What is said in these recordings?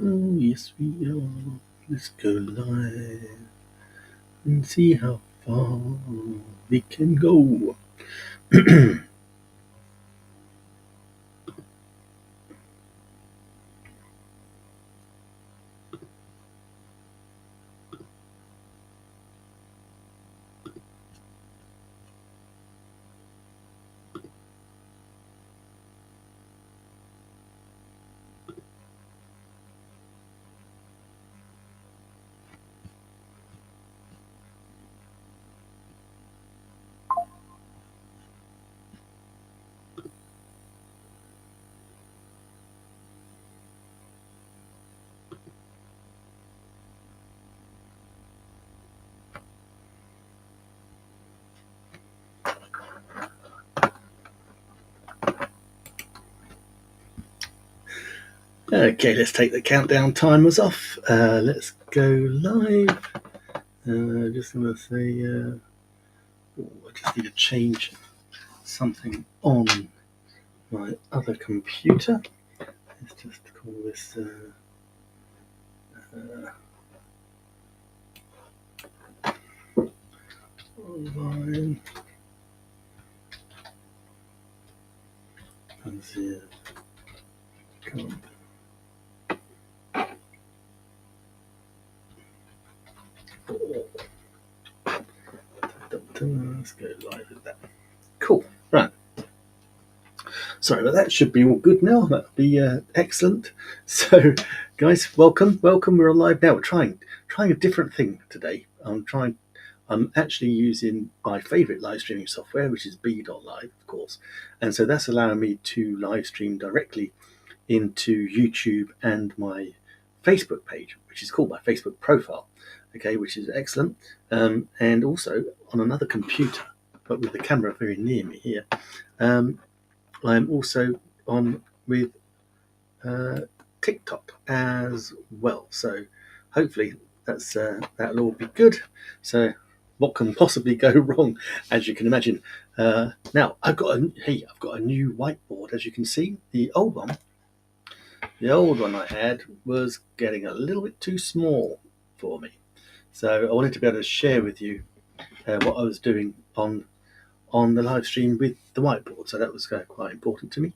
Oh, yes, we are. Let's go live and see how far we can go. Okay, let's take the countdown timers off. Let's go live. Just going to say, I just need to change something on my other computer. Let's just call this online. And see, let's go live with that. Cool. Right. Sorry, but that should be all good now. That'll be excellent. So, guys, welcome. We're on live now. We're trying a different thing today. I'm actually using my favourite live streaming software, which is B.Live, of course, and so that's allowing me to live stream directly into YouTube and my Facebook page, which is called my Facebook profile. Okay, which is excellent, and also on another computer, but with the camera very near me here. I'm also on with TikTok as well. So hopefully that'll all be good. So what can possibly go wrong, as you can imagine? Now I've got a new whiteboard. As you can see, the old one I had was getting a little bit too small for me. So I wanted to be able to share with you what I was doing on the live stream with the whiteboard. So that was quite important to me.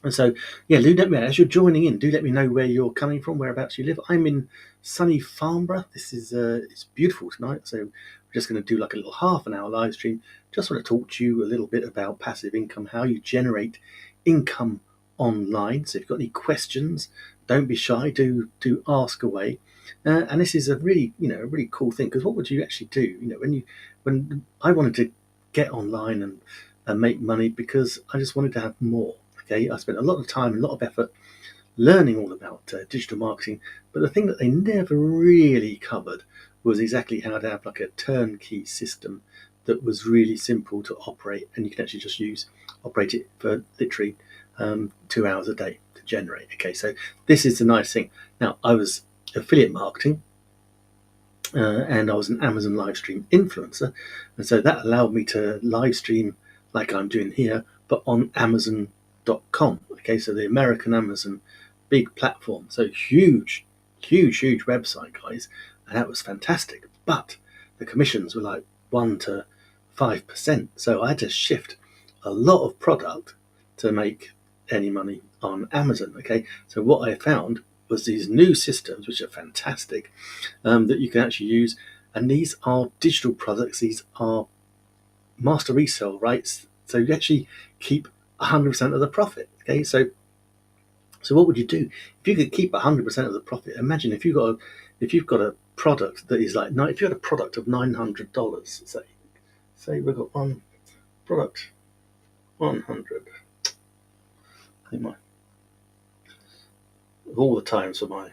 And so, yeah, do let me, as you're joining in, do let me know where you're coming from, whereabouts you live. I'm in sunny Farnborough. This is it's beautiful tonight, so we're just going to do like a little half an hour live stream. Just want to talk to you a little bit about passive income, how you generate income online. So if you've got any questions, don't be shy. Do ask away. And this is a really cool thing, because what would you actually do? When I wanted to get online and make money, because I just wanted to have more. Okay, I spent a lot of time, a lot of effort learning all about digital marketing, but the thing that they never really covered was exactly how to have like a turnkey system that was really simple to operate, and you can actually just operate it for literally 2 hours a day to generate. Okay, so this is the nice thing. Now, I was affiliate marketing, and I was an Amazon live stream influencer, and so that allowed me to live stream like I'm doing here, but on Amazon.com. Okay, so the American Amazon, big platform, so huge website, guys, and that was fantastic. But the commissions were like 1 to 5%, so I had to shift a lot of product to make any money on Amazon. Okay, so what I found was these new systems, which are fantastic, that you can actually use, and these are digital products. These are master resale rights, so you actually keep 100% of the profit. Okay, so what would you do if you could keep 100% of the profit? Imagine if you've got a product that is like, if you had a product of $900, say we've got one product, 100. I think of all the times for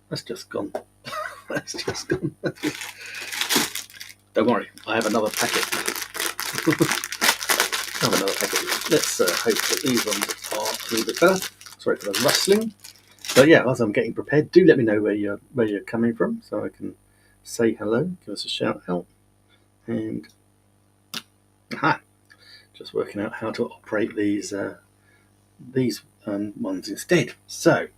that's just gone. That's just gone. Don't worry, I have another packet. Let's hope that these ones are a little bit better. Sorry for the rustling. But yeah, as I'm getting prepared, do let me know where you're coming from, so I can say hello, give us a shout out, and just working out how to operate these ones instead. So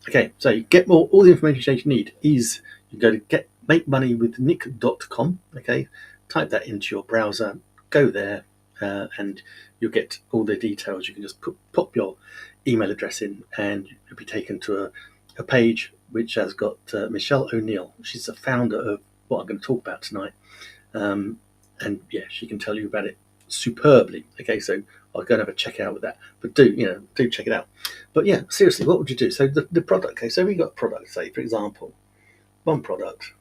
Okay, so you get all the information you need is you go to makemoneywithnick.com. Okay, type that into your browser, go there, and you'll get all the details. You can just pop your email address in, and you'll be taken to a page which has got Michelle O'Neill. She's the founder of what I'm going to talk about tonight, and yeah, she can tell you about it superbly. Okay, so I'll go and have a check out with that. But do check it out. But yeah, seriously, what would you do? So the product. Okay, so we got product. Say for example, one product,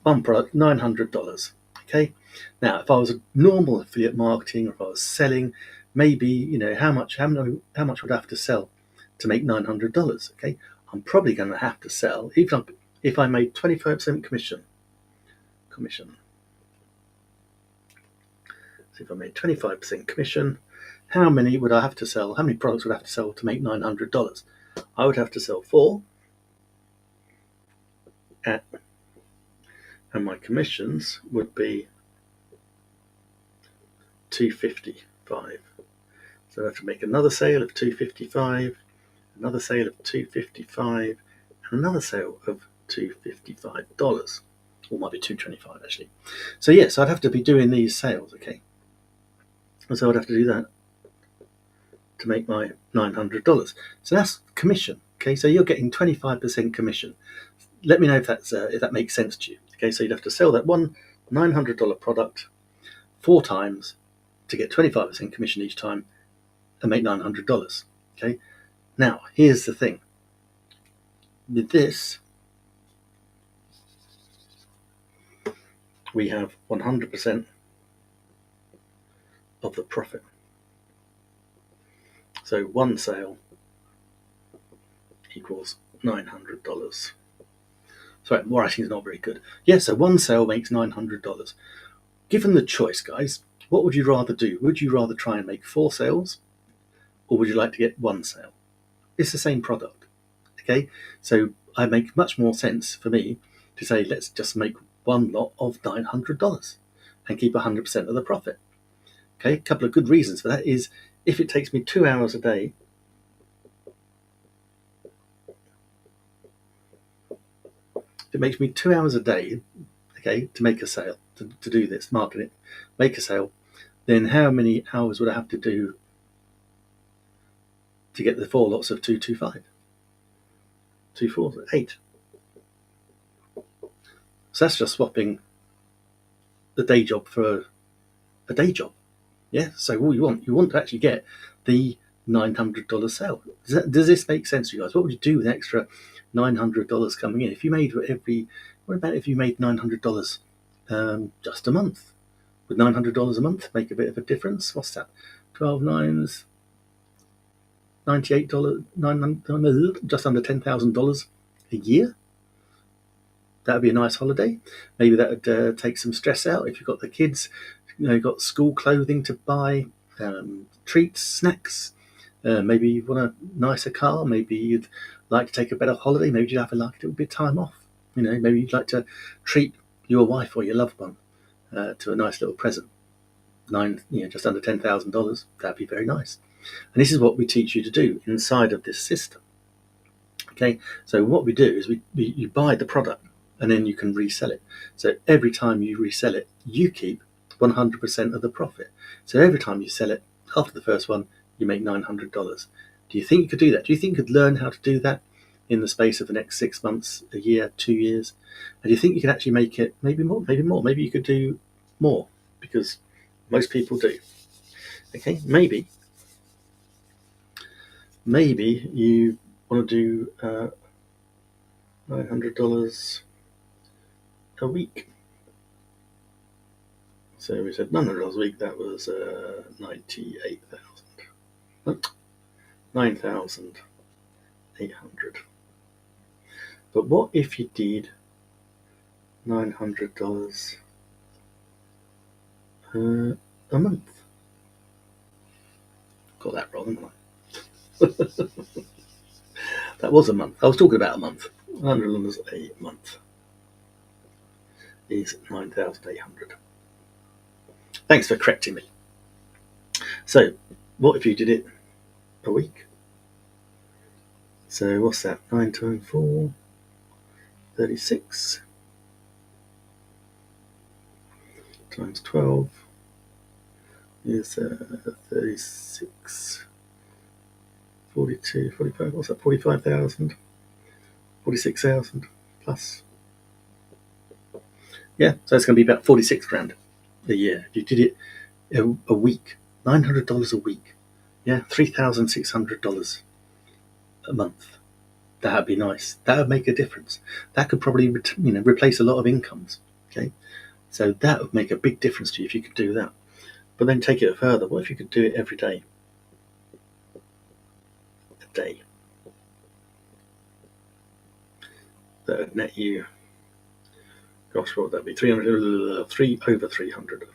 $900. Okay, now if I was a normal affiliate marketing, or if I was selling, maybe how much would I have to sell to make $900? Okay, I'm probably going to have to sell even if I made 25% commission. So if I made 25% commission, how many would I have to sell? How many products would I have to sell to make $900? I would have to sell 4, and my commissions would be $255. So I have to make another sale of $255, another sale of $255, and another sale of $255. Or might be $225 actually. So yes, I'd have to be doing these sales, okay? And so I'd have to do that to make my $900. So that's commission. Okay, so you're getting 25% commission. Let me know if that makes sense to you. Okay, so you'd have to sell that one $900 product 4 times to get 25% commission each time and make $900. Okay, now here's the thing. With this, we have 100% of the profit. So one sale equals $900. Sorry, my writing is not very good. Yeah, so one sale makes $900. Given the choice, guys, what would you rather do? Would you rather try and make 4 sales, or would you like to get 1 sale? It's the same product. Okay, so it makes much more sense for me to say let's just make one lot of $900 and keep 100% of the profit. Okay, a couple of good reasons for that is if it takes me 2 hours a day, it makes me 2 hours a day, okay, to make a sale, to do this, market it, make a sale, then how many hours would I have to do to get the 4 lots of 225? 2 4 8. So that's just swapping the day job for a day job. Yeah, so all you want to actually get the $900 sale. Does this make sense to you guys? What would you do with an extra $900 coming in? If you made what about if you made $900 just a month? Would $900 a month make a bit of a difference? What's that? 12 nines, $98, just under $10,000 a year. That would be a nice holiday. Maybe that would take some stress out if you've got the kids. You've got school clothing to buy, treats, snacks. Maybe you want a nicer car. Maybe you'd like to take a better holiday. Maybe you'd have a little bit of time off. Maybe you'd like to treat your wife or your loved one to a nice little present. Just under $10,000. That'd be very nice. And this is what we teach you to do inside of this system. Okay, so what we do is you buy the product and then you can resell it. So every time you resell it, you keep 100% of the profit. So every time you sell it, after the first one, you make $900. Do you think you could do that? Do you think you could learn how to do that in the space of the next 6 months, a year, 2 years? And do you think you could actually make it maybe more? Maybe you could do more, because most people do. Okay, maybe you want to do $900 a week. So we said $900 a week. That was 9,800. But what if you did $900 a month? Got that wrong, haven't I? That was a month. I was talking about a month. $100 a month is 9,800. Thanks for correcting me. So, what if you did it a week? So what's that? 9 times 4, 36 times 12 is 36, 42, 45. What's that? 45,000, 46,000 plus. Yeah, so it's going to be about 46 grand a year. If you did it a week, $900 a week. Yeah, $3,600 a month. That'd be nice. That would make a difference. That could probably replace a lot of incomes. Okay, so that would make a big difference to you if you could do that. But then take it further. What if you could do it every day? A day. That would net you. Gosh, what would that be? 300, over 300.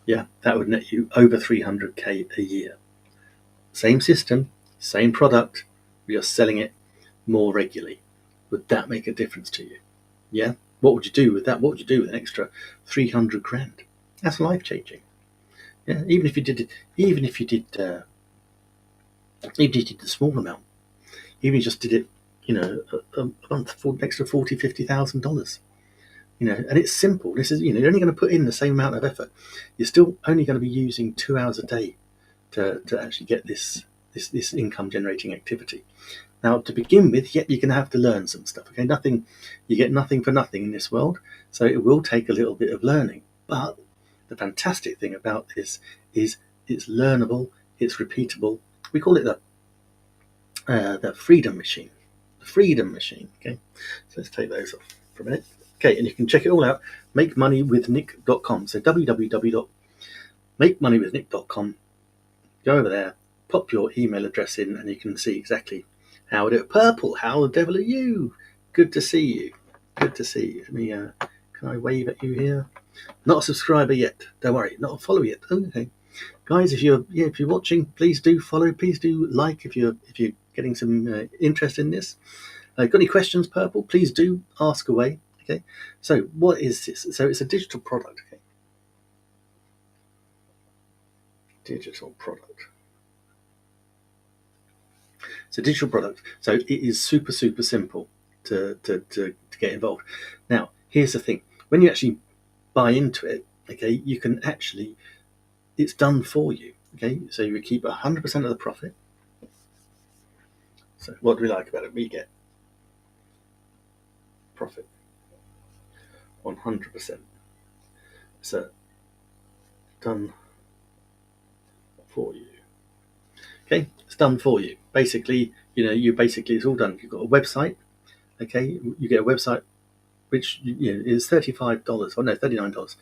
Yeah, that would net you over 300k a year. Same system, same product, you're selling it more regularly. Would that make a difference to you? Yeah. What would you do with that? What would you do with an extra 300 grand? That's life changing. Yeah. Even if you did, even if you did the small amount, even if you just did it, a month for an extra $40,000, $50,000. And it's simple. This is, you're only going to put in the same amount of effort. You're still only going to be using 2 hours a day to actually get this income generating activity. Now, to begin with, yep, you're going to have to learn some stuff. Okay, you get nothing for nothing in this world, so it will take a little bit of learning. But the fantastic thing about this is it's learnable, it's repeatable. We call it the freedom machine. The freedom machine. Okay, so let's take those off for a minute. Okay, and you can check it all out. MakeMoneyWithNick.com. So www.makemoneywithnick.com. Go over there, pop your email address in, and you can see exactly how it is. Purple, how the devil are you? Good to see you. Good to see you. Let me, can I wave at you here? Not a subscriber yet. Don't worry. Not a follower yet. Okay, guys, if you're watching, please do follow. Please do like if you're getting some interest in this. Got any questions, Purple? Please do ask away. Okay. So what is this? So it's a digital product. Okay. Digital product. It's a digital product, so it is super simple to get involved. Now, here's the thing: when you actually buy into it, okay, you can actually, it's done for you. Okay, so you keep 100% of the profit. So what do we like about it? We get profit 100%. So done for you. Okay, it's done for you. Basically, it's all done. You've got a website. Okay, you get a website which is $35 or no $39,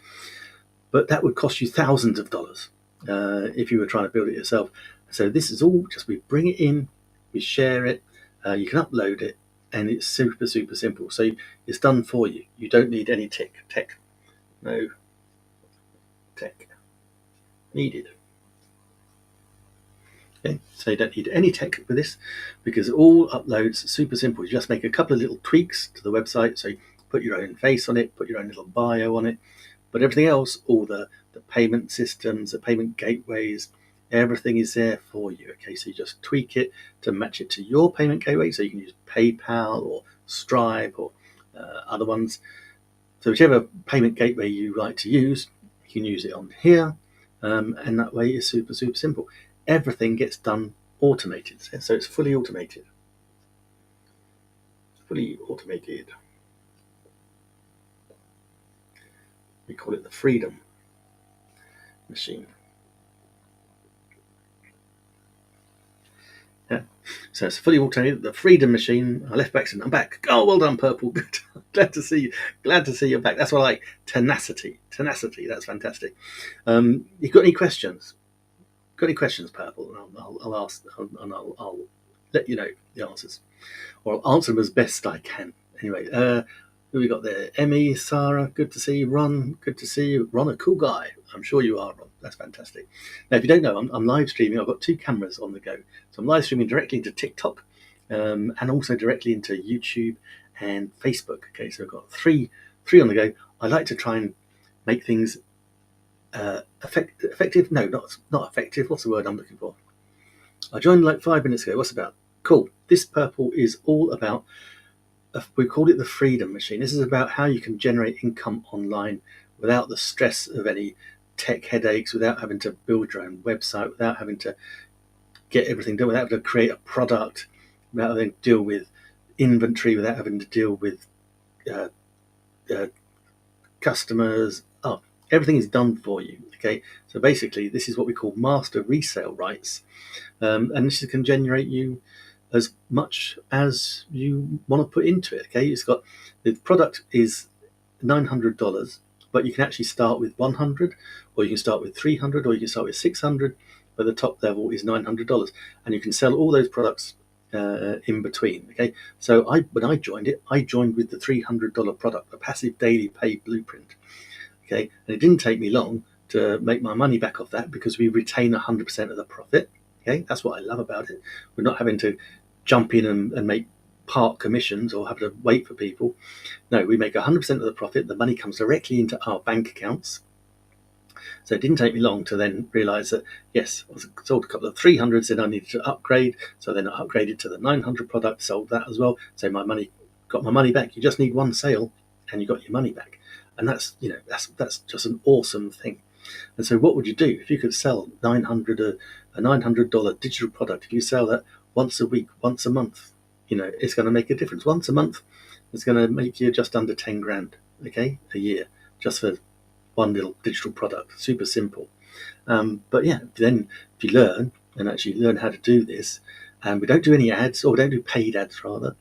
but that would cost you thousands of dollars if you were trying to build it yourself. So this is all just, we bring it in, we share it, you can upload it, and it's super simple. So it's done for you. You don't need any tech. No tech needed. Okay, so you don't need any tech with this because it all uploads super simple. You just make a couple of little tweaks to the website. So you put your own face on it, put your own little bio on it, but everything else, all the payment systems, the payment gateways, everything is there for you. Okay, so you just tweak it to match it to your payment gateway. So you can use PayPal or Stripe or other ones. So whichever payment gateway you like to use, you can use it on here, and that way it's super simple. Everything gets done automated, so it's fully automated. Fully automated. We call it the freedom machine. Yeah, so it's fully automated. The freedom machine. I left by accident. I'm back. Oh, well done, Purple. Good. Glad to see you. Glad to see you back. That's what I like. Tenacity. That's fantastic. You got any questions? Got any questions, Purple? I'll ask, and I'll let you know the answers, or I'll answer them as best I can. Anyway, who we got there? Emmy, Sarah, good to see you. Ron, good to see you. Ron, a cool guy. I'm sure you are, Ron. That's fantastic. Now, if you don't know, I'm live streaming. I've got 2 cameras on the go. So I'm live streaming directly into TikTok and also directly into YouTube and Facebook. Okay, so I've got three 3 on the go. I like to try and make things effective. No, not effective. What's the word I'm looking for? I joined like 5 minutes ago. What's it about? Cool. This purple is all about, we call it the freedom machine. This is about how you can generate income online without the stress of any tech headaches, without having to build your own website, without having to get everything done, without having to create a product, without having to deal with inventory, without having to deal with uh, uh, customers. Oh, everything is done for you. Okay, so basically, this is what we call master resale rights, and this can generate you as much as you want to put into it. Okay, it's got, the product is $900, but you can actually start with 100, or you can start with 300, or you can start with 600. But the top level is $900, and you can sell all those products in between. Okay, so when I joined it, I joined with the $300 product, the passive daily pay blueprint. Okay, and it didn't take me long to make my money back off that, because we retain 100% of the profit. Okay, that's what I love about it. We're not having to jump in and make part commissions or have to wait for people. No, we make 100% of the profit. The money comes directly into our bank accounts. So it didn't take me long to then realize that, yes, I sold a couple of 300s, then I needed to upgrade. So then I upgraded to the 900 product, sold that as well. So got my money back. You just need one sale and you got your money back. And that's just an awesome thing. And so what would you do if you could sell a $900 digital product? If you sell that once a week, once a month, it's going to make a difference. Once a month, it's going to make you just under 10 grand, okay, a year, just for one little digital product. Super simple. But yeah, then if you learn how to do this, and we don't do any ads, or we don't do paid ads rather.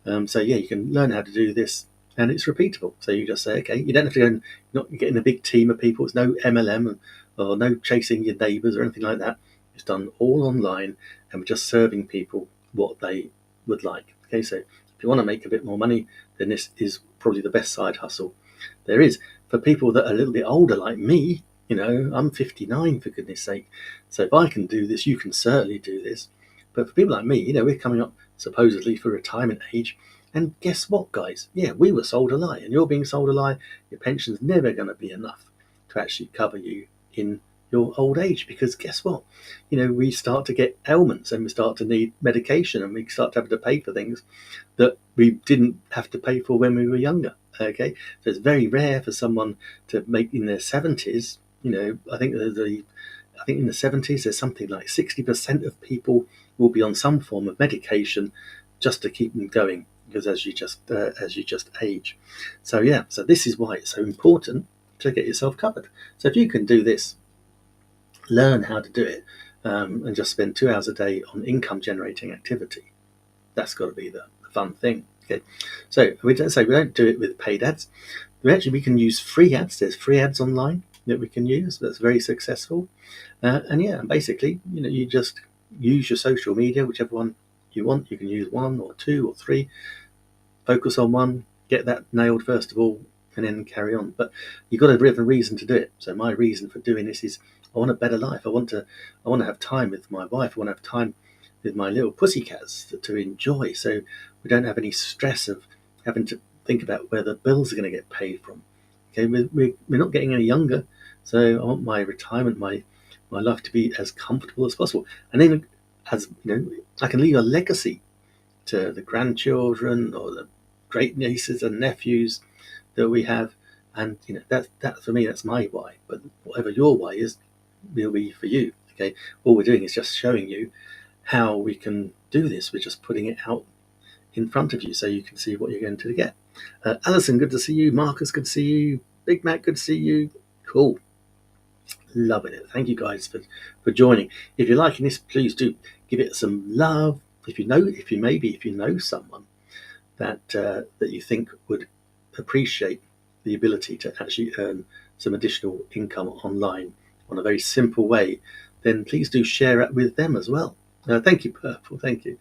So yeah, you can learn how to do this, and it's repeatable. So you just say, okay, you don't have to go and not get in a big team of people. It's no MLM or no chasing your neighbours or anything like that. It's done all online, and we're just serving people what they would like. Okay, so if you want to make a bit more money, then this is probably the best side hustle there is. For people that are a little bit older like me, I'm 59, for goodness sake. So if I can do this, you can certainly do this. But for people like me, we're coming up supposedly for retirement age. And guess what, guys? Yeah, we were sold a lie, and you're being sold a lie. Your pension's never going to be enough to actually cover you in your old age, because guess what? We start to get ailments, and we start to need medication, and we start to have to pay for things that we didn't have to pay for when we were younger. Okay, so it's very rare for someone to make in their 70s. I think in the 70s there's something like 60% of people will be on some form of medication just to keep them going, because as you just age. So yeah, so this is why it's so important to get yourself covered. So if you can do this, learn how to do it, and just spend 2 hours a day on income generating activity, that's got to be the fun thing. Okay, so we don't do it with paid ads. We can use free ads. There's free ads online that we can use. That's very successful. And yeah, basically, you just use your social media, whichever one you want. You can use 1 or 2 or 3. Focus on one, get that nailed first of all, and then carry on. But you've got to have a reason to do it. So my reason for doing this is I want a better life. I want to have time with my wife. I want to have time with my little pussycats to enjoy, so we don't have any stress of having to think about where the bills are going to get paid from. Okay, we're not getting any younger, so I want my retirement, my life to be as comfortable as possible. And then, as I can leave a legacy to the grandchildren or the great nieces and nephews that we have. And that for me, that's my why. But whatever your why is, will be for you. Okay, all we're doing is just showing you how we can do this. We're just putting it out in front of you so you can see what you're going to get. Alison, good to see you. Marcus, good to see you. Big Mac, good to see you. Cool. Loving it. Thank you guys for joining. If you're liking this, please do give it some love. If you know someone that that you think would appreciate the ability to actually earn some additional income online on a very simple way, then please do share it with them as well. Thank you, Purple. Thank you.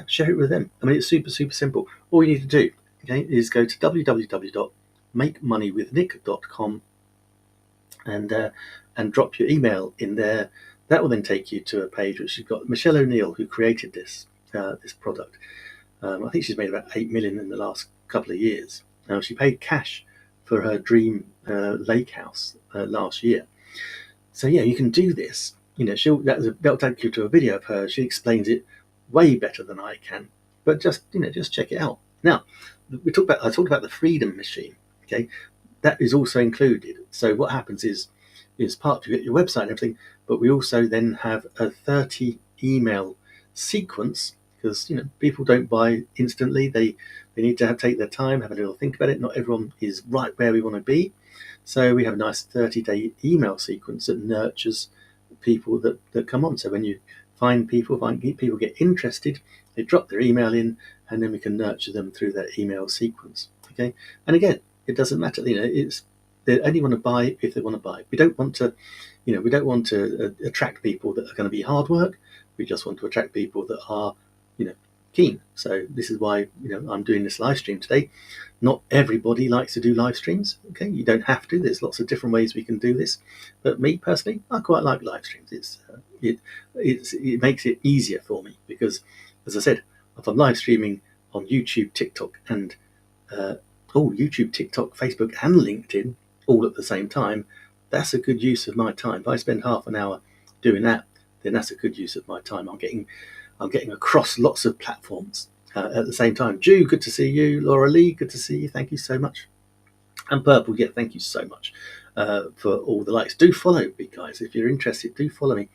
Share it with them. I mean, it's super, super simple. All you need to do, is go to www.makemoneywithnick.com and drop your email in there. That will then take you to a page which has got Michelle O'Neill, who created this product. I think she's made about 8 million in the last couple of years. Now, she paid cash for her dream lake house last year. So yeah, you can do this. That'll take you to a video of her. She explains it way better than I can. But just check it out. Now, I talked about the Freedom Machine. Okay, that is also included. So what happens is part you get your website and everything, but we also then have a 30 email sequence, because people don't buy instantly. They need to take their time, have a little think about it. Not everyone is right where we want to be. So we have a nice 30-day email sequence that nurtures people that come on. So when you find people get interested, they drop their email in, and then we can nurture them through that email sequence. Okay, and again, it doesn't matter. They only want to buy if they want to buy. We don't want to attract people that are going to be hard work. We just want to attract people that are keen. So this is why I'm doing this live stream today. Not everybody likes to do live streams. Okay, you don't have to. There's lots of different ways we can do this. But me personally, I quite like live streams. It makes it easier for me because, as I said, if I'm live streaming on YouTube, TikTok, and YouTube, TikTok, Facebook, and LinkedIn all at the same time, that's a good use of my time. If I spend half an hour doing that, then that's a good use of my time. I'm getting across lots of platforms at the same time. Ju, good to see you. Laura Lee, good to see you. Thank you so much. And Purple, yeah, thank you so much for all the likes. Do follow me, guys. If you're interested, do follow me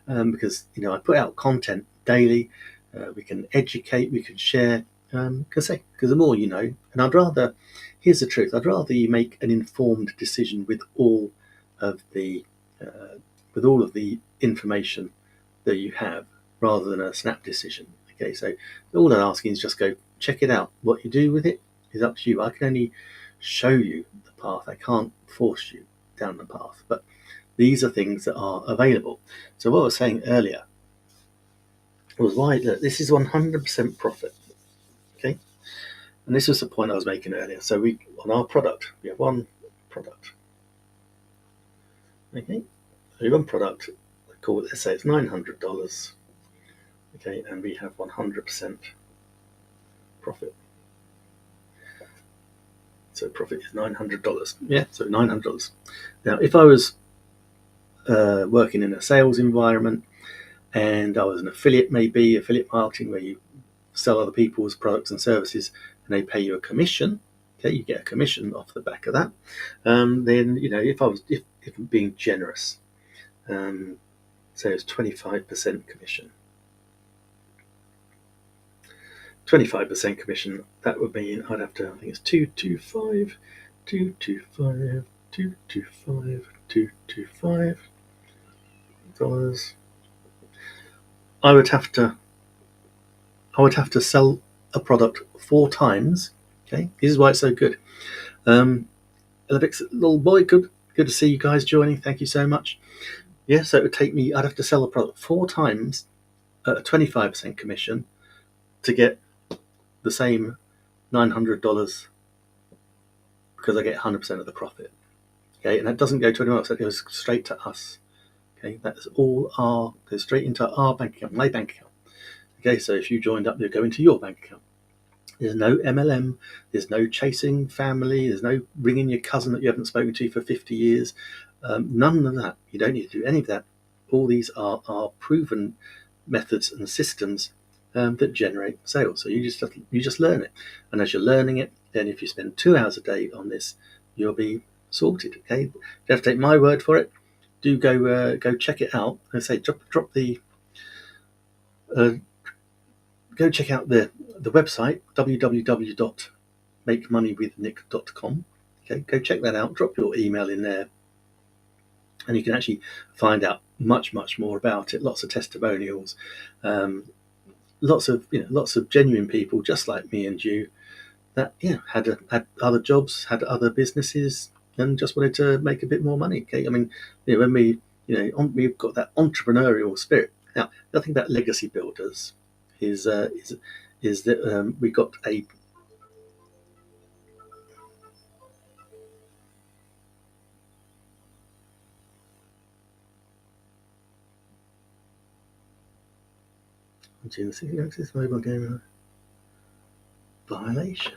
because I put out content daily. We can educate, we can share. Because the more you know, and here's the truth, I'd rather you make an informed decision with all of the information that you have, rather than a snap decision. Okay, so all I'm asking is just go check it out. What you do with it is up to you. I can only show you the path. I can't force you down the path, but these are things that are available. So what I was saying earlier was why this is 100% profit. Okay, and this was the point I was making earlier. So on our product, we have one product. Okay, so one product. Let's say it's $900. Okay, and we have 100% profit. So profit is $900. Yeah, so $900. Now, if I was working in a sales environment and I was an affiliate, maybe affiliate marketing, where you sell other people's products and services and they pay you a commission. Okay, you get a commission off the back of that. Then if I'm being generous, say it's 25% commission. 25% commission, that would mean I'd have to, I think it's 225 dollars. I would have to sell a product 4 times. Okay, this is why it's so good. Olympics, little boy, good to see you guys joining. Thank you so much. Yeah, so it would take me, I'd have to sell a product 4 times at a 25% commission to get the same $900, because I get 100% of the profit. Okay, and that doesn't go to anyone else, that goes straight to us. Okay, that's all goes straight into our bank account, my bank account. Okay, so if you joined up, you'll go into your bank account. There's no MLM, there's no chasing family, there's no ringing your cousin that you haven't spoken to for 50 years. None of that. You don't need to do any of that. All these are proven methods and systems that generate sales. So you just learn it, and as you're learning it, then if you spend 2 hours a day on this, you'll be sorted. Okay, you have to take my word for it. Do go check it out. I say drop the go check out the website www.makemoneywithnick.com. Okay, go check that out. Drop your email in there, and you can actually find out much more about it. Lots of testimonials, lots of genuine people just like me and you that had other jobs, had other businesses, and just wanted to make a bit more money. Okay, I mean, when we've got that entrepreneurial spirit. Now, the thing about legacy builders is that we got a access mobile game violation.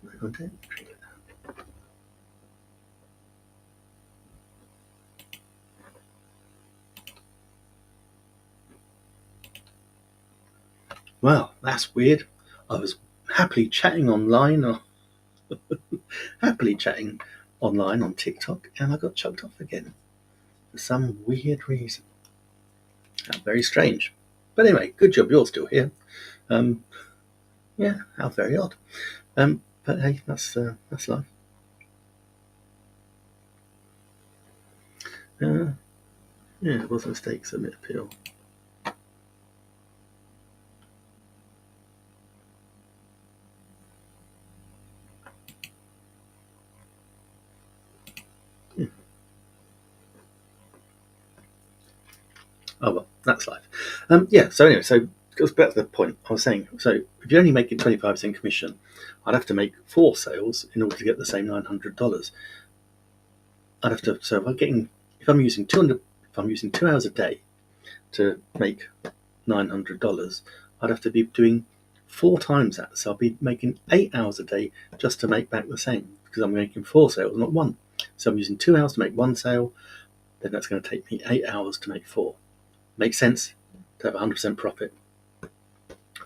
No, I don't. Well, that's weird. I was happily chatting online, or happily chatting online on TikTok, and I got chucked off again for some weird reason. Very strange. But anyway, good job you're still here. Um, yeah, how very odd. But hey, that's life. Uh, yeah, it was a mistake. Submit appeal. Yeah. Oh well, that's life. Yeah. So anyway, so it goes back to the point I was saying. So if you're only making 25% commission, I'd have to make 4 sales in order to get the same $900. I'd have to. So if I'm using 200, if I'm using 2 hours a day to make $900, I'd have to be doing 4 times that. So I'll be making 8 hours a day just to make back the same because I'm making 4 sales, not one. So I'm using 2 hours to make 1 sale. Then that's going to take me 8 hours to make 4. Makes sense to have 100% profit,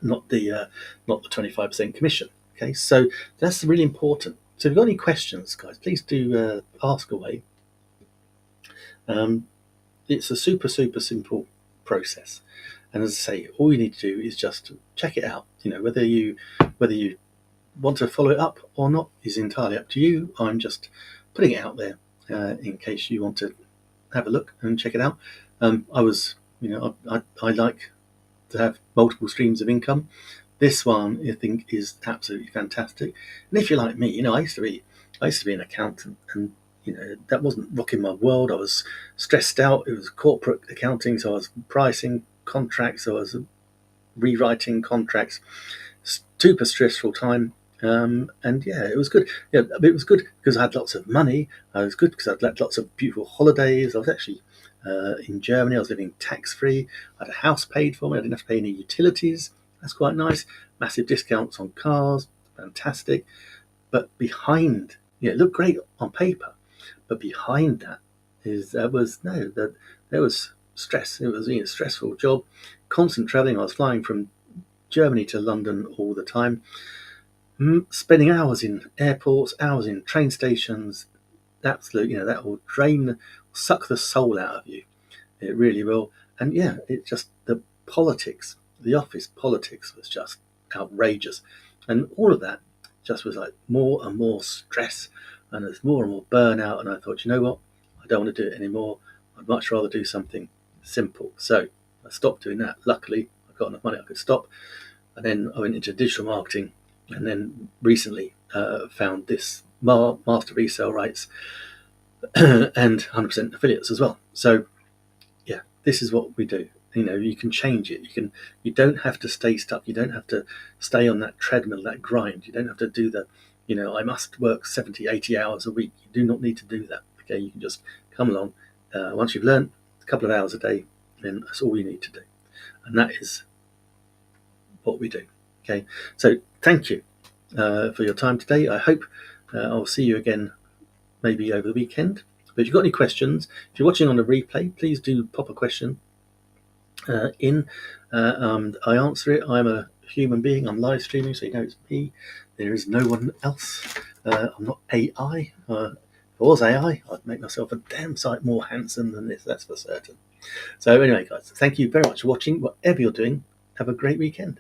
not the 25% commission. Okay, so that's really important. So if you've got any questions, guys, please do ask away. It's a super simple process, and as I say, all you need to do is just check it out. Whether you want to follow it up or not is entirely up to you. I'm just putting it out there in case you want to have a look and check it out. I was, I like to have multiple streams of income. This one I think is absolutely fantastic. And if you're like me, I used to be an accountant, and that wasn't rocking my world. I was stressed out. It was corporate accounting, so I was pricing contracts, I was rewriting contracts. Super stressful time. And yeah, it was good. Yeah, it was good because I had lots of money. It was good because I had lots of beautiful holidays. I was actually in Germany. I was living tax free. I had a house paid for me. I didn't have to pay any utilities. That's quite nice. Massive discounts on cars. Fantastic. But behind, it looked great on paper, but behind that there was stress. It was a stressful job, constant traveling. I was flying from Germany to London all the time, spending hours in airports, hours in train stations. Absolutely, that will suck the soul out of you. It really will. And yeah, it just the politics, the office politics was just outrageous, and all of that just was like more and more stress, and there's more and more burnout. And I thought, you know what, I don't want to do it anymore. I'd much rather do something simple. So I stopped doing that. Luckily, I got enough money I could stop, and then I went into digital marketing, and then recently found this master resale rights and 100% affiliates as well. So yeah, this is what we do. You can change it. You don't have to stay stuck. You don't have to stay on that treadmill, that grind. You don't have to do I must work 70, 80 hours a week. You do not need to do that. Okay, you can just come along. Once you've learned a couple of hours a day, then that's all you need to do. And that is what we do. Okay, so thank you for your time today. I hope I'll see you again maybe over the weekend. But if you've got any questions, if you're watching on the replay, please do pop a question in. I answer it. I'm a human being. I'm live streaming, so you know it's me. There is no one else. I'm not AI. If I was AI, I'd make myself a damn sight more handsome than this, that's for certain. So anyway, guys, thank you very much for watching. Whatever you're doing, have a great weekend.